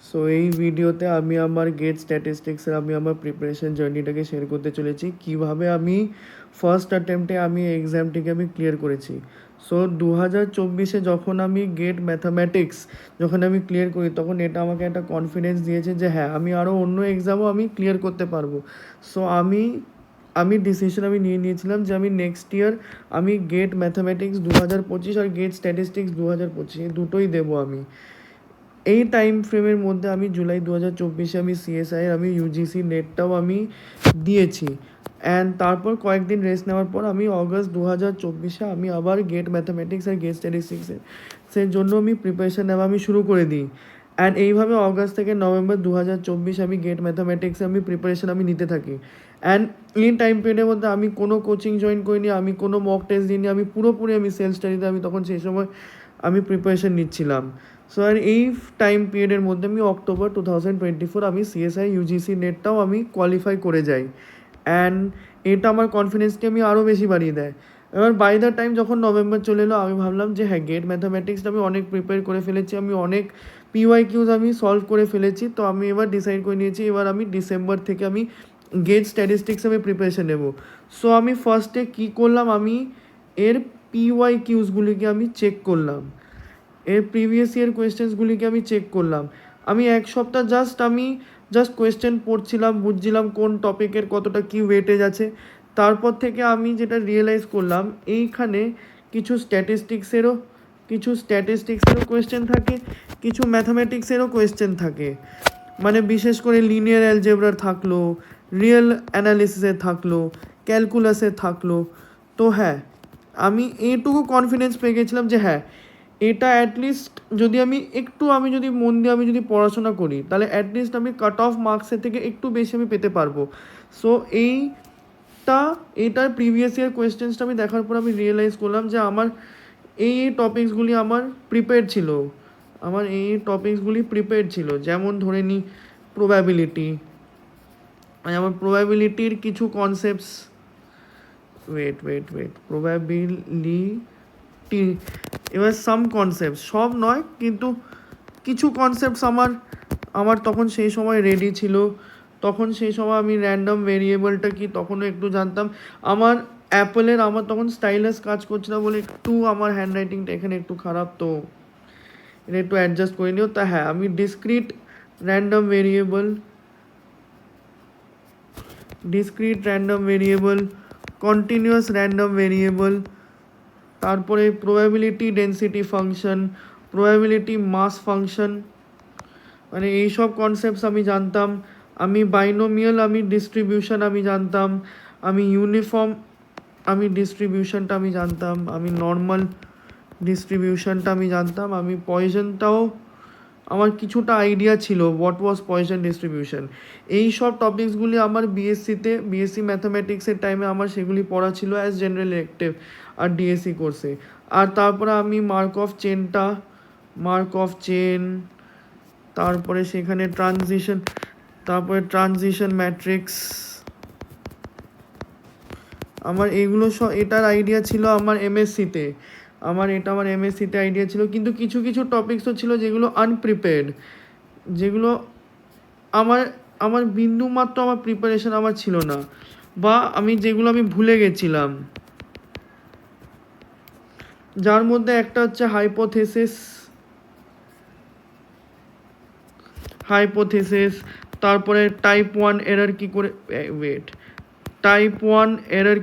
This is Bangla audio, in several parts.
সো এই ভিডিওতে আমি আমার গেট স্ট্যাটিস্টিক্সের আমি আমার প্রিপারেশন জার্নিটাকে শেয়ার করতে চলেছি, কিভাবে আমি ফার্স্ট অ্যাটেম্পটে আমি এক্সামটিকে আমি ক্লিয়ার করেছি। সো 2024 যখন আমি গেট ম্যাথামেটিক্স যখন আমি ক্লিয়ার করি, তখন এটা আমাকে একটা কনফিডেন্স দিয়েছে যে হ্যাঁ, আমি আরও অন্য এক্সামও আমি ক্লিয়ার করতে পারবো। সো আমি ডিসিশন আমি নিয়েছিলাম যে আমি নেক্সট ইয়ার আমি গেট ম্যাথামেটিক্স 2025 আর গেট স্ট্যাটিস্টিক্স 2025 এই দুটোই দেবো আমি। এই টাইম ফ্রেমের মধ্যে আমি জুলাই 2024 আমি সিএসআই আমি ইউজিসি নেটটাও আমি দিয়েছি। অ্যান্ড তারপর কয়েকদিন রেস্ট নেওয়ার পর আমি অগস্ট 2024 আমি আবার গেট ম্যাথামেটিক্স আর গেট স্ট্যাটিস্টিক্সের জন্য আমি প্রিপারেশান নেওয়া আমি শুরু করে দিই। অ্যান্ড এইভাবে অগস্ট থেকে নভেম্বর 2024 আমি গেট ম্যাথামেটিক্সে আমি প্রিপারেশান আমি নিতে থাকি। অ্যান্ড এই টাইম পিরিয়ডের মধ্যে আমি কোনো কোচিং জয়েন করিনি, আমি কোনো মক টেস্ট দিইনি, আমি পুরোপুরি আমি সেলফ স্টাডিতে আমি তখন সেই সময় আমি প্রিপারেশান নিচ্ছিলাম। সো আর এই টাইম পিরিয়ডের মধ্যে আমি অক্টোবর 2024 আমি সিএসআই ইউজিসি নেটটাও আমি কোয়ালিফাই করে যাই। অ্যান্ড এটা আমার কনফিডেন্সকে আমি আরও বেশি বাড়িয়ে দেয়। এবার বাই দ্য টাইম যখন নভেম্বর চলে এলো, আমি ভাবলাম যে হ্যাঁ, গেট ম্যাথামেটিক্সটা আমি অনেক প্রিপেয়ার করে ফেলেছি, আমি অনেক পিওয়াইকিউজ আমি সলভ করে ফেলেছি। তো আমি এবার ডিসাইড করে নিয়েছি এবার আমি ডিসেম্বর থেকে আমি গেট স্ট্যাটিস্টিক্স আমি প্রিপারেশন নেব। সো আমি ফার্স্টে কী করলাম, আমি এর পিওয়াইকিউজগুলিকে আমি চেক করলাম, এর প্রিভিয়াস ইয়ার কোয়েশ্চেন্সগুলিকে আমি চেক করলাম। আমি এক সপ্তাহ আমি জাস্ট কোয়েশ্চেন পড়ছিলাম, বুঝছিলাম কোন টপিকের কতটা কী ওয়েটেজ আছে। তারপর থেকে আমি যেটা রিয়েলাইজ করলাম, এইখানে কিছু স্ট্যাটিস্টিক্সেরও কোয়েশ্চেন থাকে, কিছু ম্যাথামেটিক্সেরও কোয়েশ্চেন থাকে। মানে বিশেষ করে লিনিয়ার অ্যালজেব্রার থাকলো, রিয়েল অ্যানালিসিসে থাকলো, ক্যালকুলাসে থাকলো। তো হ্যাঁ, আমি এইটুকু কনফিডেন্স পেয়ে গেছিলাম যে হ্যাঁ, এটা অ্যাটলিস্ট যদি আমি যদি মন দিয়ে আমি যদি পড়াশোনা করি, তাহলে অ্যাটলিস্ট আমি কাট অফ মার্কসের থেকে একটু বেশি আমি পেতে পারবো। সো এইটার প্রিভিয়াস ইয়ার কোয়েশ্চেন্সটা আমি দেখার পর আমি রিয়েলাইজ করলাম যে আমার এই টপিকসগুলি আমার প্রিপেয়ার ছিল, যেমন ধরে নিই প্রবাবিলিটি, আমার প্রবাবিলিটির কিছু কনসেপ্টস প্রবাবিলিটি, এবার সাম কনসেপ্টস, সব নয় কিন্তু কিছু কনসেপ্টস আমার তখন সেই সময় রেডি ছিল। তখন সেই সময় আমি র্যান্ডম ভেরিয়েবলটা কি তখনও একটু জানতাম। আমার আমার তখন স্টাইলাস কাজ করছে না বলে একটু আমার হ্যান্ডরাইটিংটা এখানে একটু খারাপ, তো এটা একটু অ্যাডজাস্ট করে নিও। তা হ্যাঁ, আমি discrete random variable, continuous random variable, তারপরে প্রবাবিলিটি ডেন্সিটি ফাংশন, প্রবাবিলিটি মাস ফাংশন, মানে এইসব কনসেপ্টস আমি জানতাম। আমি বাইনোমিয়াল ডিস্ট্রিবিউশন আমি জানতাম, আমি ইউনিফর্ম ডিস্ট্রিবিউশনটা আমি জানতাম, আমি নর্মাল ডিস্ট্রিবিউশনটা আমি জানতাম, আমি পয়জনটাও আমার কিছুটা আইডিয়া ছিল, হোয়াট ওয়াজ পয়জন ডিস্ট্রিবিউশন। এই সব টপিকসগুলি আমার বিএসসি ম্যাথামেটিক্সের টাইমে আমার সেগুলি পড়া ছিল অ্যাজ জেনারেল ইলেকটিভ আর ডিএসসি কোর্সে। আর তারপরে আমি মার্ক অফ চেন, তারপরে সেখানে ট্রানজিশন ম্যাট্রিক্স, আমার এগুলো এটার আইডিয়া ছিল আমার এমএসসিতে। আমার এমএসসিতে আইডিয়া ছিল, কিন্তু কিছু কিছু টপিকসও ছিল যেগুলো আনপ্রিপেয়ার্ড, যেগুলো আমার বিন্দুমাত্র আমার প্রিপারেশন আমার ছিল না, বা যেগুলো আমি ভুলে গেছিলাম। যার মধ্যে একটা হচ্ছে হাইপোথেসিস, তারপরে টাইপ 1 এরর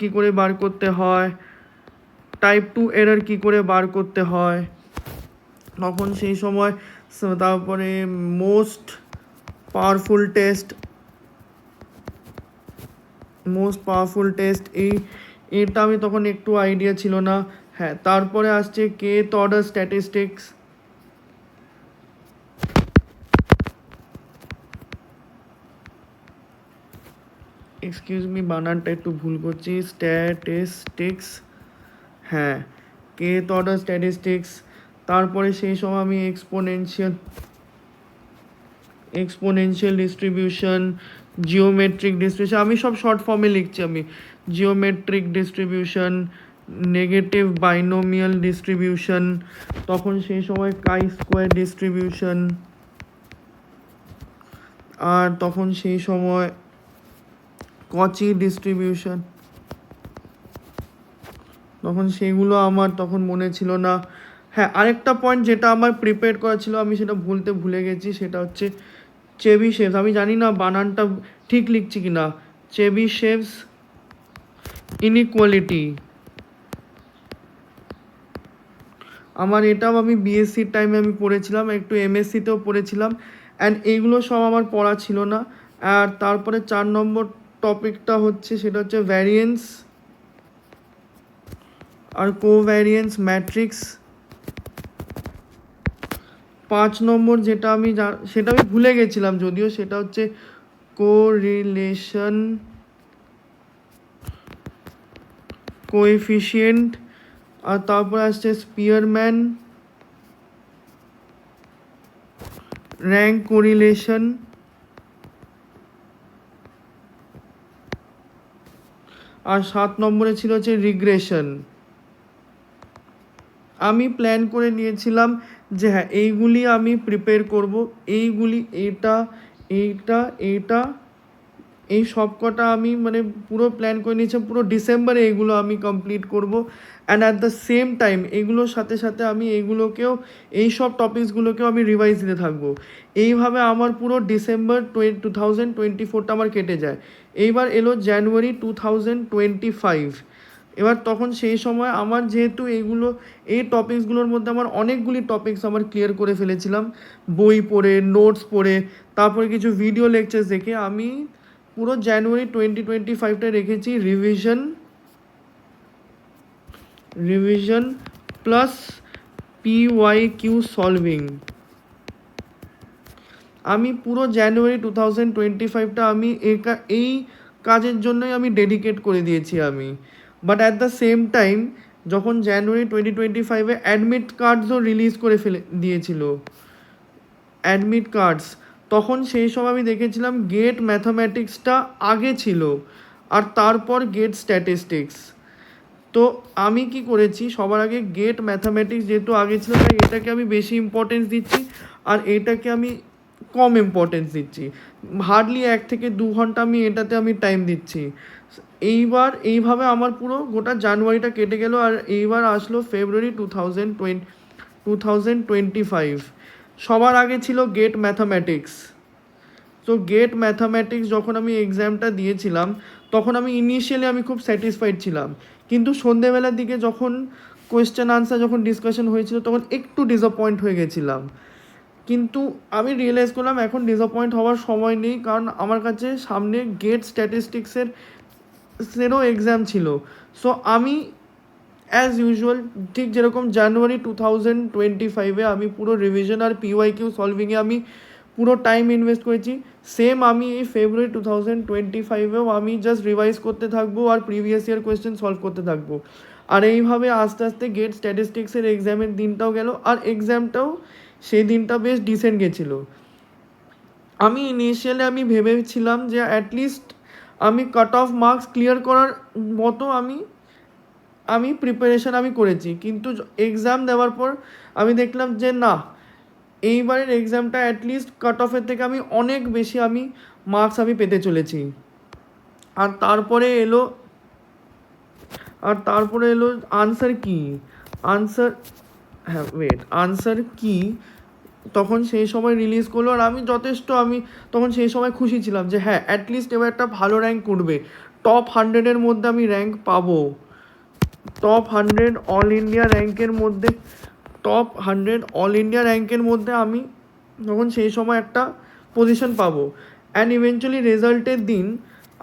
কী করে বার করতে হয়, টাইপ 2 এরর কী করে বার করতে হয় তখন সেই সময়। তারপরে মোস্ট পাওয়ারফুল টেস্ট এটা আমি তখন একটু আইডিয়া ছিল না। হ্যাঁ, তারপরে আসছে kth অর্ডার স্ট্যাটিস্টিক্স, বানানটা একটু ভুল করছি, স্ট্যাটিস্টিক্স, হ্যাঁ kth অর্ডার স্ট্যাটিস্টিক্স। তারপরে সেই সময় আমি এক্সপোনেনশিয়াল ডিস্ট্রিবিউশন, জিওমেট্রিক ডিস্ট্রিবিউশন, আমি সব শর্ট ফর্মে লিখছি, আমি geometric distribution, negative binomial distribution, তখন সেই সময় কাই স্কোয়ার ডিস্ট্রিবিউশন, আর তখন সেই সময় কচি ডিস্ট্রিবিউশন, তখন সেগুলো আমার তখন মনে ছিল না। হ্যাঁ, আরেকটা পয়েন্ট যেটা আমার প্রিপেয়ার করা ছিল আমি সেটা ভুলে গেছি, সেটা হচ্ছে চেবিশেভস। আমি জানি না বানানটা ঠিক লিখছি কি না, চেবিশেভস ইনইকুয়ালিটি। আমার এটাও আমি বিএসসির টাইমে আমি পড়েছিলাম, একটু এমএসসিতেও পড়েছিলাম, অ্যান্ড এইগুলো সব আমার পড়া ছিল না। আর তারপরে 4 নম্বর টপিকটা হচ্ছে সেটা হচ্ছে ভ্যারিয়েন্স আর কোভ্যারিয়েন্স ম্যাট্রিক্স। 5 নম্বর যেটা আমি সেটা আমি ভুলে গেছিলাম যদিও, সেটা হচ্ছে কোরিলেশন কোএফিশিয়েন্ট। আর তারপর আসছে স্পিয়ারম্যান র্যাঙ্ক কোরিলেশন। আর 7 নম্বরে ছিল হচ্ছে রিগ্রেশন। আমি প্ল্যান করে নিয়েছিলাম যে হ্যাঁ এইগুলি আমি প্রিপেয়ার করব, এইগুলি এইটা এইটা এইটা এই সব কটা আমি মানে পুরো প্ল্যান করে নিয়েছি, পুরো ডিসেম্বরে এইগুলো আমি কমপ্লিট করব। And at the same time এগুলোর সাথে সাথে আমি এইগুলোকেও, এই সব টপিকসগুলোকেও আমি রিভাইজ দিতে থাকবো। এইভাবে আমার পুরো ডিসেম্বর 2024টা আমার কেটে যায়। এইবার এলো জানুয়ারি 2025। এবার তখন সেই সময় আমার যেহেতু এইগুলো, এই টপিকসগুলোর মধ্যে আমার অনেকগুলি টপিকস আমার ক্লিয়ার করে ফেলেছিলাম বই পড়ে, নোটস পড়ে, তারপরে কিছু ভিডিও লেকচার্স দেখে, আমি পুরো জানুয়ারি 2025টা রেখেছি রিভিশন প্লাস পিওয়াইকিউ সলভিং। আমি পুরো জানুয়ারি 2025টা আমি এই কাজের জন্যই আমি ডেডিকেট করে দিয়েছি আমি। But at the same time যখন জানুয়ারি 2025-এ অ্যাডমিট কার্ডসও রিলিজ করে দিয়েছিল অ্যাডমিট কার্ডস, তখন সেই সময় আমি দেখেছিলাম গেট ম্যাথামেটিক্সটা আগে ছিল আর তারপর গেট স্ট্যাটিস্টিক্স। তো আমি কি করেছি, সবার আগে গেট ম্যাথামেটিক্স যেহেতু আগে ছিল তাই এটাকে আমি বেশি ইম্পর্টেন্স দিচ্ছি, আর এটাকে আমি কম ইম্পর্টেন্স দিচ্ছি। হার্ডলি 1 থেকে 2 ঘন্টা আমি এটাতে আমি টাইম দিচ্ছি। এইভাবে আমার পুরো গোটা জানুয়ারিটা কেটে গেল। আর এইবার আসলো ফেব্রুয়ারি 2025। সবার আগে ছিল গেট ম্যাথামেটিক্স। তো গেট ম্যাথামেটিক্স যখন আমি এক্সামটা দিয়েছিলাম তখন আমি ইনিশিয়ালি আমি খুব স্যাটিসফাইড ছিলাম, কিন্তু সন্ধেবেলার দিকে যখন কোয়েশ্চেন আনসার যখন ডিসকাশন হয়েছিল তখন একটু ডিসঅ্যাপয়েন্ট হয়ে গেছিলাম। কিন্তু আমি রিয়েলাইজ করলাম এখন ডিসঅ্যাপয়েন্ট হওয়ার সময় নেই, কারণ আমার কাছে সামনে গেট স্ট্যাটিস্টিক্সেরও এক্সাম ছিল। সো আমি অ্যাজ ইউজুয়াল ঠিক যেরকম জানুয়ারি 2025-এ আমি পুরো রিভিশন আর পিওয়াইকিউ সলভিংয়ে আমি পুরো টাইম ইনভেস্ট করেছি, সেম আমি এই ফেব্রুয়ারি 2025-এও আমি জাস্ট রিভাইজ করতে থাকবো আর প্রিভিয়াস ইয়ার কোয়েশ্চেন সলভ করতে থাকবো। আর এইভাবে আস্তে আস্তে গেট স্ট্যাটিস্টিক্সের এক্সামের দিনটাও গেল, আর এক্সামটাও সেই দিনটা বেশ ডিসেন্ট গেছিলো। আমি ইনিশিয়ালি আমি ভেবেছিলাম যে অ্যাটলিস্ট আমি কাট অফ মার্কস ক্লিয়ার করার মতো আমি প্রিপারেশান আমি করেছি, কিন্তু এক্সাম দেওয়ার পর আমি দেখলাম যে না, এইবারের এক্সামটা অ্যাটলিস্ট কাট অফের থেকে আমি অনেক বেশি আমি মার্কস আমি পেতে চলেছি। আর তারপরে এলো আনসার কি তখন সেই সময় রিলিজ করলো। আর আমি তখন সেই সময় খুশি ছিলাম যে হ্যাঁ অ্যাটলিস্ট এবার একটা ভালো র্যাঙ্ক করবে, টপ 100-এর মধ্যে আমি র্যাঙ্ক পাবো, টপ 100 অল ইন্ডিয়া র্যাঙ্কের মধ্যে আমি তখন সেই সময় একটা পজিশন পাবো। অ্যান্ড ইভেনচুয়ালি রেজাল্টের দিন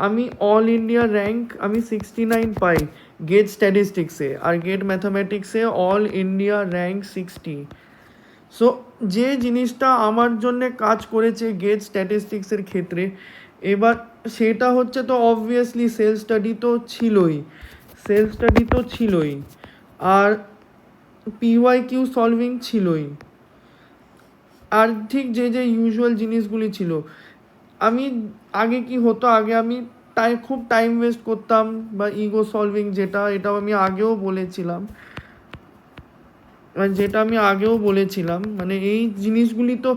আমি অল ইন্ডিয়া র্যাঙ্ক আমি 69 পাই গেট স্ট্যাটিস্টিক্সে, আর গেট ম্যাথামেটিক্সে অল ইন্ডিয়া র্যাঙ্ক 60। সো যে জিনিসটা আমার জন্যে কাজ করেছে গেট স্ট্যাটিস্টিক্সের ক্ষেত্রে, এবার সেটা হচ্ছে তো অবভিয়াসলি সেলফ স্টাডি তো ছিলই, আর পিওয়াইকিউ সলভিং ছিলই, আর ঠিক যে ইউজুয়াল জিনিসগুলি ছিল। আমি আগে কি হতো, আগে আমি খুব টাইম ওয়েস্ট করতাম, বা ইগো সলভিং এটাও আমি আগেও বলেছিলাম, মানে এই জিনিসগুলি তো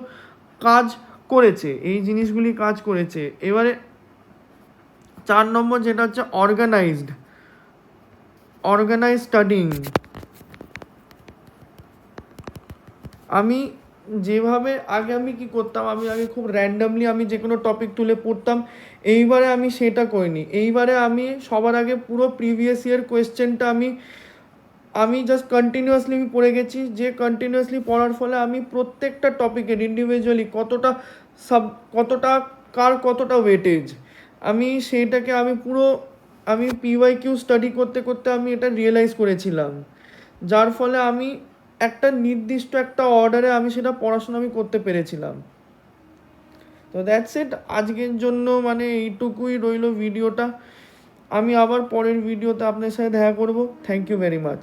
কাজ করেছে, এই জিনিসগুলি কাজ করেছে। এবারে 4 নম্বর যেটা হচ্ছে অর্গানাইজড স্টাডিং। আমি যেভাবে আগে আমি কি করতাম, আমি আগে খুব র্যান্ডামলি আমি যে কোনো টপিক তুলে পড়তাম। এইবারে আমি সেটা করিনি। এইবারে আমি সবার আগে পুরো প্রিভিয়াস ইয়ার কোয়েশ্চেনটা আমি জাস্ট কন্টিনিউয়াসলি আমি পড়ে গেছি, যে কন্টিনিউয়াসলি পড়ার ফলে আমি প্রত্যেকটা টপিকের ইন্ডিভিজুয়ালি কতটা কার কতটা ওয়েটেজ, আমি সেইটাকে আমি পিওয়াইকিউ স্টাডি করতে করতে আমি এটা রিয়েলাইজ করেছিলাম, যার ফলে আমি একটা নির্দিষ্ট একটা অর্ডারে আমি সেটা পড়াশোনা আমি করতে পেরেছিলাম। তো দ্যাটস ইট, আজকের জন্য মানে এইটুকুই রইল ভিডিওটা। আমি আবার পরের ভিডিওতে আপনার সাথে দেখা করব। Thank you very much.